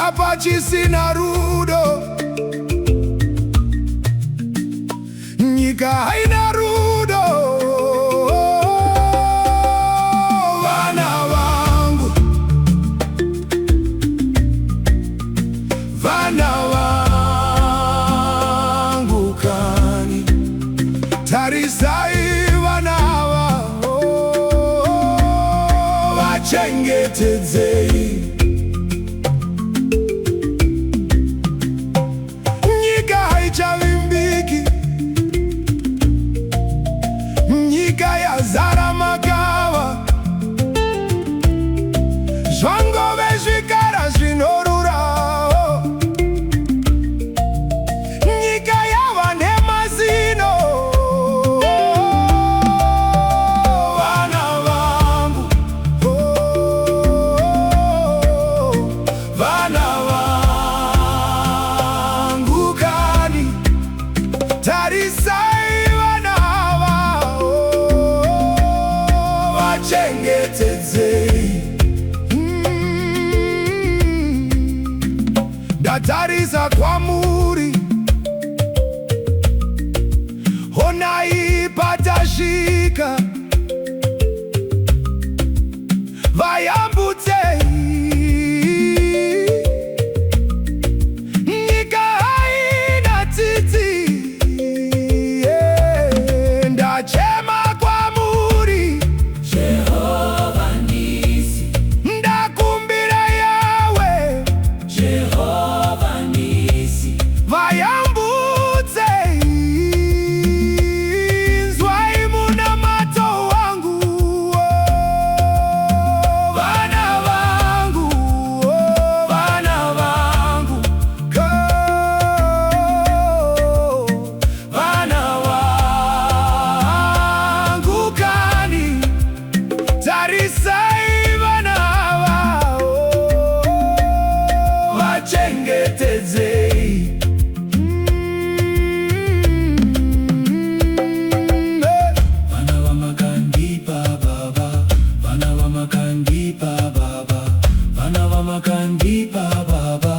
apa chisina rudo, nyika haina rudo. Vana vangu, vana vangu kani Tarisai vana vachengetedzei. Nyika haichavimbiki, nyika yazara magava, zvangove zvikara zvinorurawo. Nyika yava nemazino. Vana vangu, vana vangu kani Tarisai vana vachengetedzei. Ndatarisa kwamuri, honai patasvika, vayambudzei. Nyika haina tsitsi, ndachema kwamuri, Jehovah Nissi, ndakumbira yawe, Jehovah Nissi, vayambudzei. Nzwai munamato wangu, vana vangu, vana vangu, vana vangu kani Tarisai vana vachengetedzei. Vana vamakandipa Baba, vana vamakandipa Baba, vana vamakandipa Baba.